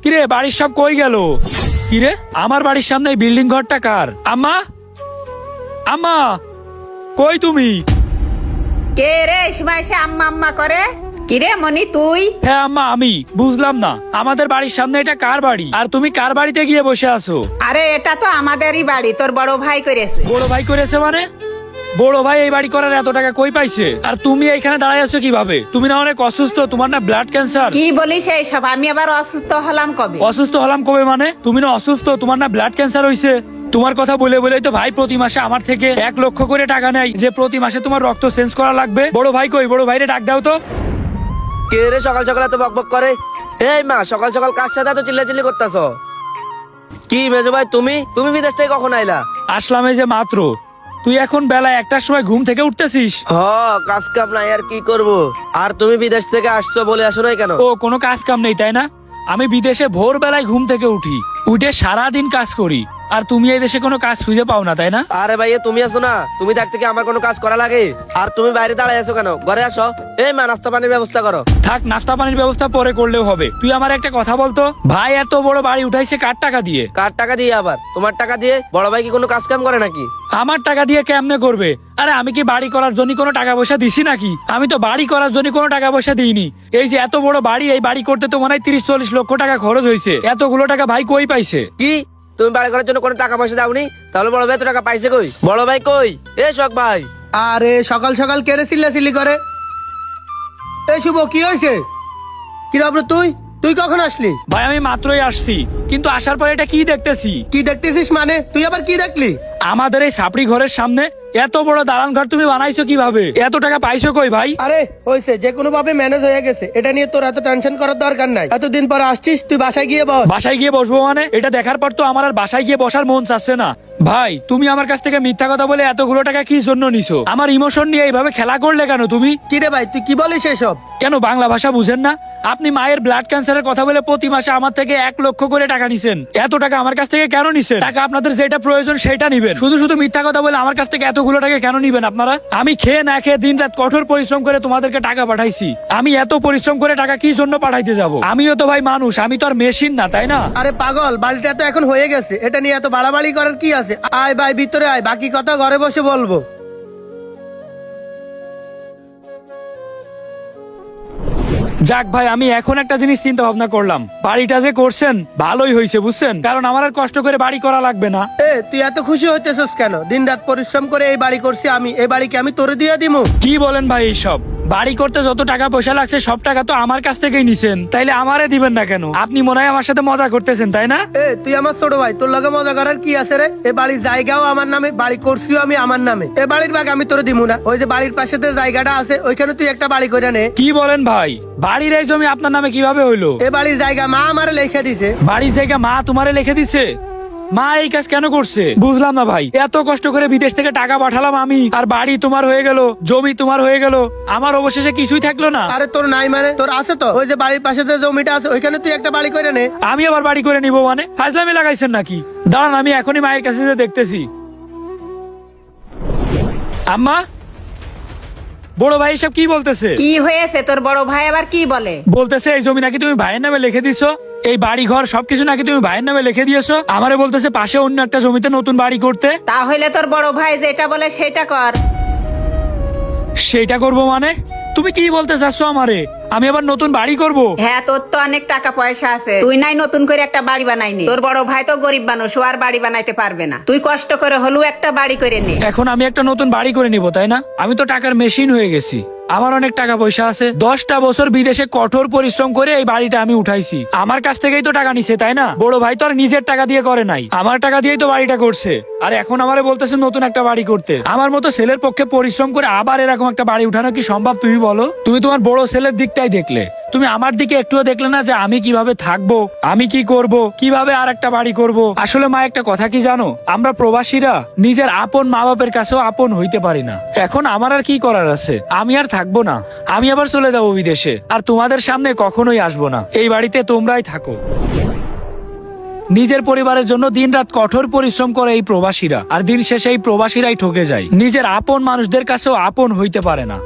কিরে বাড়ির সব কই গেল? কিরে আমার বাড়ির সামনে এই বিল্ডিং ঘরটা কার? আম্মা, আম্মা কই তুমি? কে রে এই সময় এসে আম্মা আম্মা করে? কিরে মনি তুই? হ্যাঁ আম্মা আমি। বুঝলাম না আমাদের বাড়ির সামনে এটা কার বাড়ি আর তুমি কার বাড়িতে গিয়ে বসে আছো? আরে এটা তো আমাদেরই বাড়ি, তোর বড় ভাই করেছে। বড় ভাই করেছে মানে? বড় ভাই এই বাড়ি করার এত টাকা কই পাইছে? আর তুমি এইখানে দাঁড়ায় আছো কিভাবে? তুমি না অনেক অসুস্থ, তোমার না ব্লাড ক্যান্সার? কি বলিস এইসব? আমি আবার অসুস্থ হলাম কবে? অসুস্থ হলাম কবে মানে? তুমি না অসুস্থ, তোমার না ব্লাড ক্যান্সার হইছে? তোমার কথা বলে বলেই তো ভাই প্রতি মাসে আমার থেকে 1 লক্ষ করে টাকা নেয় যে প্রতি মাসে তোমার রক্ত চেঞ্জ করা লাগবে। বড় ভাই কই? বড় ভাইরে ডাক দাও তো। কে রে সকাল সকাল এত বকবক করে? এই মা, সকাল সকাল কার সাথে এত চিল্লাচিল্লি করতেছ? কি মেজো ভাই, তুমি তুমি বিদেশ থেকে কখন আইলা? আসলাম এই যে মাত্র। তুই এখন বেলা 1টার সময় ঘুম থেকে উঠতেছিস? হ, কাজ কাম নাই আর কি করব। আর তুমি বিদেশ থেকে আসছো বলে আসো নাই কেন? ও কোনো কাজ কাম নেই তাই না? আমি বিদেশে ভোর বেলায় ঘুম থেকে উঠি, উঠে সারাদিন কাজ করি, আর তুমি এই দেশে কোনো কাজ খুঁজে পাও না তাই না? আরে ভাই, তুমি আছো না, তুমি থাকতে কি আমার কোনো কাজ করা লাগে? আর তুমি বাইরে দাঁড়ায় আছো কেন? ঘরে আসো। এই মা, নাস্তা পানির ব্যবস্থা করো। থাক, নাস্তা পানির ব্যবস্থা পরে করলেও হবে। তুই আমার একটা কথা বলতো, ভাই এত বড় বাড়ি উঠাইছে কার টাকা দিয়ে? কার টাকা দিয়ে আবার? তোমার টাকা দিয়ে? বড় ভাই কি কোনো কাজ কাম করে নাকি? আমার টাকা দিয়ে কেমনে করবে? আরে আমি কি বাড়ি করার জন্য কোনো টাকা পয়সা দিছি নাকি? আমি তো বাড়ি করার জন্য কোনো টাকা পয়সা দিইনি। এই যে এত বড় বাড়ি, এই বাড়ি করতে তো মনে হয় 30-40 লক্ষ টাকা খরচ হয়েছে। এতগুলো টাকা ভাই কই পাইছে? কি তুমি বাড়ি করার জন্য কোনো টাকা পয়সা দাওনি? তাহলে বড় ভাই এত টাকা পাইছে কই? বড় ভাই কই? এ শখ ভাই। আরে সকাল সকাল কেড়ে চিল্লাচিল্লি করে? এই শুভ, কি হয়েছে? কি রে আব্রু, তুই তুই কখন আসলি? ভাই আমি মাত্রই আসছি, কিন্তু আসার পরে এটা কি দেখতেছি? কি দেখতেছিস মানে? তুই আবার কি দেখলি? আমাদের এই সাপড়ি ঘরের সামনে এত বড় দালান ঘর তুমি বানাইছো কিভাবে? এত টাকা পাইছো কই ভাই? আরে হয়েছে, যে কোনো ভাবে ম্যানেজ হয়ে গেছে, এটা নিয়ে তোর এত টেনশন করার দরকার নাই। এতদিন পর আসছিস, তুই বাসায় গিয়ে বস। বাসায় গিয়ে বসবো মানে? এটা দেখার পর তো আমার আর বাসায় গিয়ে বসার মন চাচ্ছে না। ভাই তুমি আমার কাছ থেকে মিথ্যা কথা বলে এতগুলো টাকা কি জন্য নিছো? আমার ইমোশন নিয়ে এইভাবে খেলা করলে কেন তুমি? কি রে ভাই, তুই কি বলিস এসব? কেন বাংলা ভাষা বুঝেন না? আপনি মায়ের ব্লাড ক্যান্সারের কথা বলে প্রতি মাসে আমার থেকে 1 লক্ষ করে টাকা নিছেন। এত টাকা আমার কাছ থেকে কেন নিছেন? টাকা আপনাদের যেটা প্রয়োজন সেটা নিবেন, শুধু শুধু মিথ্যা কথা বলে আমার কাছ থেকে এতগুলো টাকা কেন নিবেন আপনারা? আমি খেয়ে না খেয়ে দিন রাত কঠোর পরিশ্রম করে তোমাদেরকে টাকা পাঠাইছি। আমি এত পরিশ্রম করে টাকা কি জন্য পাঠাইতে যাব? আমিও তো ভাই মানুষ, আমি তো আর মেশিন না তাই না? আরে পাগল, বাড়িটা তো এখন হয়ে গেছে, এটা নিয়ে এত বাড়াবাড়ি করার কি আছে? আয় ভাই, ভিতরে আয়, বাকি কথা ঘরে বসে বলবো। যাক ভাই, আমি এখন একটা জিনিস চিন্তা ভাবনা করলাম, বাড়িটা যে করছেন ভালোই হয়েছে বুঝছেন, কারণ আমার আর কষ্ট করে বাড়ি করা লাগবে না। তুই এত খুশি হইতেছিস কেন? দিন রাত পরিশ্রম করে এই বাড়ি করছি আমি, এই বাড়ি কি আমি তোরে দিয়ে দিমু? কি বলেন ভাই এইসব? বাড়ি করতে যত টাকা পয়সা লাগছে সব টাকা তো আমার কাছ থেকেই নিছেন, তাইলে আমারে দিবেন না কেন? আপনি মনে হয় আমার সাথে মজা করতেছেন তাই না? তুই আমার ছোট ভাই, তোর লগে মজা করার কি আছে রে? এ বাড়ির জায়গাও আমার নামে, বাড়ি করছিও আমি আমার নামে। এ বাড়ির ভাগ আমি তোরে দিমু না? ওই যে বাড়ির পাশে যে জায়গাটা আছে, ওইখানে তুই একটা বাড়ি করে নে। কি বলেন ভাই? বাড়ির এই জমি আপনার নামে কিভাবে হইলো? এ বাড়ির জায়গা মা আমারে লিখে দিছে। বাড়ির জায়গা মা তোমারে লিখে দিছে? মা এই কাজ কেন করছে বুঝলাম না ভাই। এত কষ্ট করে বিদেশ থেকে টাকা পাঠালাম আমি, আর বাড়ি তোমার হয়ে গেল, জমি তোমার হয়ে গেল, আমার অবশেষে কিছুই থাকলো না। আরে তোর নাই মানে? তোর আছে তো, ওই যে বাড়ির পাশে যে জমিটা আছে, ওইখানে তুই একটা বাড়ি করে নে। আমি আবার বাড়ি করে নিব মানে? ফাজলামি লাগাইছেন নাকি? দাঁড়ান, আমি এখনই মায়ের কাছে যে দেখতেছি। আম্মা, বড় ভাই সব কি বলতেছে? কি হয়েছে? তোর বড় ভাই আবার কি বলে? বলতেছে এই জমি নাকি তুমি ভাইয়ের নামে লিখে দিছো, এই বাড়ি ঘর সবকিছু নাকি তুমি ভাইয়ের নামে লিখে দিয়েছো। আমারে বলতেছে পাশে অন্য একটা জমিতে নতুন বাড়ি করতে। তাহলে তোর বড় ভাই যেটা বলে সেটা কর। সেটা করবো মানে? তুমি কি বলতে চাচ্ছো আমারে? আমি আবার নতুন বাড়ি করব? হ্যাঁ, তোর তো অনেক টাকা পয়সা আছে, তুই নাই নতুন করে একটা বাড়ি বানাইনি। তোর বড় ভাই তো গরিব মানুষ, ও আর বাড়ি বানাইতে পারবে না। তুই কষ্ট করে হলেও একটা বাড়ি করে নে। এখন আমি একটা নতুন বাড়ি করে নিব তাই না? আমি তো টাকার মেশিন হয়ে গেছি, আমার অনেক টাকা পয়সা আছে। 10টা বছর বিদেশে কঠোর পরিশ্রম করে এই বাড়িটা আমি উঠাইছি, আমার কাছ থেকেই তো টাকা নিছে তাই না? বড় ভাই তো আর নিজের টাকা দিয়ে করে নাই, আমার টাকা দিয়েই তো বাড়িটা করছে। আর এখন আমারে বলতেছে নতুন একটা বাড়ি করতে। আমার মতো ছেলের পক্ষে পরিশ্রম করে আবার এরকম একটা বাড়ি উঠানো কি সম্ভব তুমি বলো? তুমি তোমার বড় ছেলের দিকটাই দেখলে, তুমি আমার দিকে একটুও দেখলে না যে আমি কিভাবে থাকবো, আমি কি করব, কিভাবে আর একটা বাড়ি করব। আসলে মা একটা কথা কি জানো, আমরা প্রবাসীরা নিজের আপন মা বাপের কাছেও আপন হইতে পারি না। এখন আমার আর কি করার আছে? আমি আর থাকবো না, আমি আবার চলে যাবো বিদেশে, আর তোমাদের সামনে কখনোই আসবো না। এই বাড়িতে তোমরাই থাকো। নিজের পরিবারের জন্য দিনরাত কঠোর পরিশ্রম করে এই প্রবাসীরা, আর দিন শেষে এই প্রবাসীরাই ঠকে যায়, নিজের আপন মানুষদের কাছেও আপন হইতে পারে না।